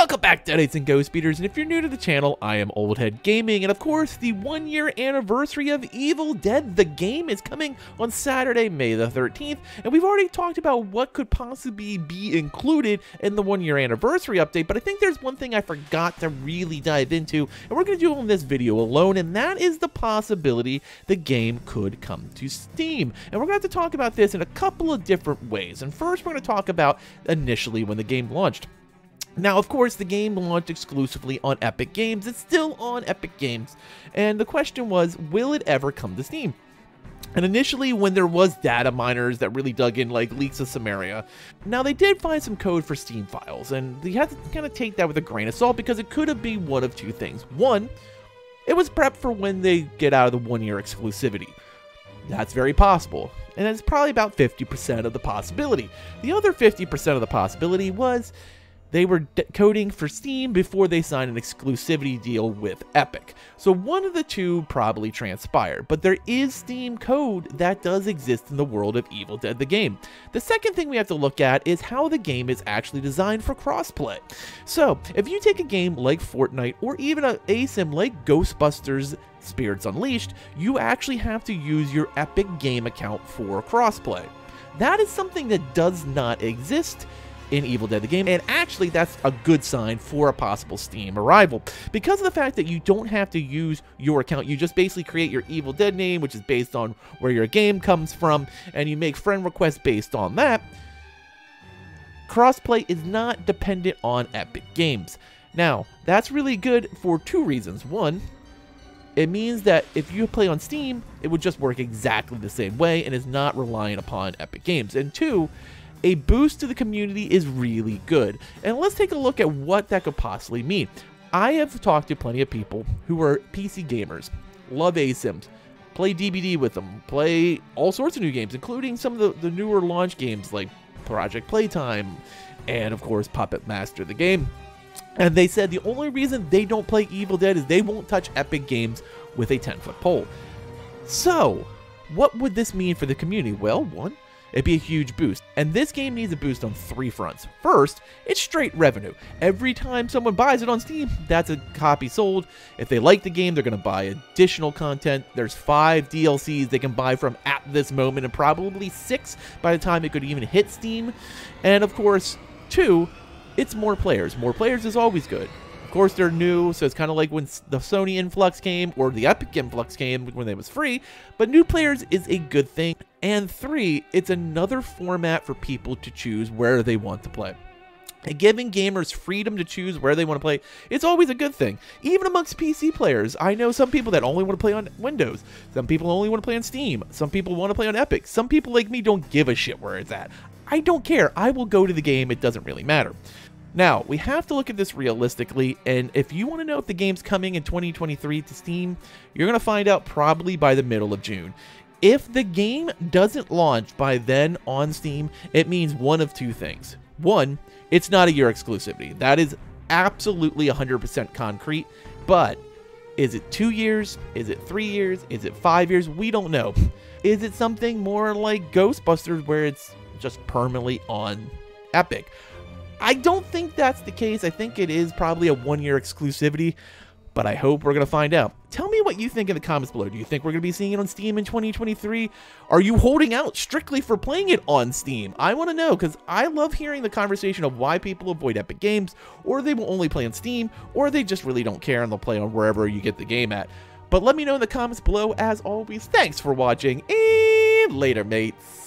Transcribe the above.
Welcome back, Deadites and Ghost Speeders, and if you're new to the channel, I am Oldhead Gaming, and of course, the 1-year anniversary of Evil Dead, the game, is coming on Saturday, May the 13th, and we've already talked about what could possibly be included in the 1-year anniversary update, but I think there's one thing I forgot to really dive into, and we're going to do it in this video alone, and that is the possibility the game could come to Steam. And we're going to have to talk about this in a couple of different ways, and first we're going to talk about initially when the game launched. Now, of course, the game launched exclusively on Epic Games. It's still on Epic Games. And the question was, will it ever come to Steam? And initially, when there was data miners that really dug in, like leaks of Samaria, now they did find some code for Steam files, and you have to kind of take that with a grain of salt because it could have been one of two things. One, it was prepped for when they get out of the 1-year exclusivity. That's very possible, and it's probably about 50% of the possibility. The other 50% of the possibility was they were coding for Steam before they signed an exclusivity deal with Epic. So one of the two probably transpired, but there is Steam code that does exist in the world of Evil Dead the game. The second thing we have to look at is how the game is actually designed for crossplay. So if you take a game like Fortnite or even an ASIM like Ghostbusters Spirits Unleashed, you actually have to use your Epic game account for crossplay. That is something that does not exist in Evil Dead the game, and actually that's a good sign for a possible Steam arrival. Because of the fact that you don't have to use your account, you just basically create your Evil Dead name, which is based on where your game comes from, and you make friend requests based on that. Crossplay is not dependent on Epic Games. Now, that's really good for two reasons. One, it means that if you play on Steam, it would just work exactly the same way and is not reliant upon Epic Games. And two, a boost to the community is really good. And let's take a look at what that could possibly mean. I have talked to plenty of people who are PC gamers, love ASIMs, play DBD with them, play all sorts of new games, including some of the newer launch games like Project Playtime and, of course, Puppet Master the game. And they said the only reason they don't play Evil Dead is they won't touch Epic Games with a 10-foot pole. So, what would this mean for the community? Well, one, it'd be a huge boost. And this game needs a boost on three fronts. First, it's straight revenue. Every time someone buys it on Steam, that's a copy sold. If they like the game, they're going to buy additional content. There's 5 DLCs they can buy from at this moment, and probably 6 by the time it could even hit Steam. And of course, 2, it's more players. More players is always good. Of course, they're new, so it's kind of like when the Sony influx came or the Epic influx came when it was free, but new players is a good thing. And 3, it's another format for people to choose where they want to play. And giving gamers freedom to choose where they want to play, it's always a good thing. Even amongst PC players, I know some people that only want to play on Windows. Some people only want to play on Steam. Some people want to play on Epic. Some people like me don't give a shit where it's at. I don't care. I will go to the game. It doesn't really matter. Now, we have to look at this realistically, and if you want to know if the game's coming in 2023 to Steam, you're going to find out probably by the middle of June. If the game doesn't launch by then on Steam, it means one of two things. One, it's not a year exclusivity. That is absolutely 100% concrete, but is it 2 years? Is it 3 years? Is it 5 years? We don't know. Is it something more like Ghostbusters where it's just permanently on Epic? I don't think that's the case. I think it is probably a 1-year exclusivity, but I hope we're going to find out. Tell me what you think in the comments below. Do you think we're going to be seeing it on Steam in 2023? Are you holding out strictly for playing it on Steam? I want to know, because I love hearing the conversation of why people avoid Epic Games, or they will only play on Steam, or they just really don't care and they'll play on wherever you get the game at. But let me know in the comments below. As always, thanks for watching, and later, mates.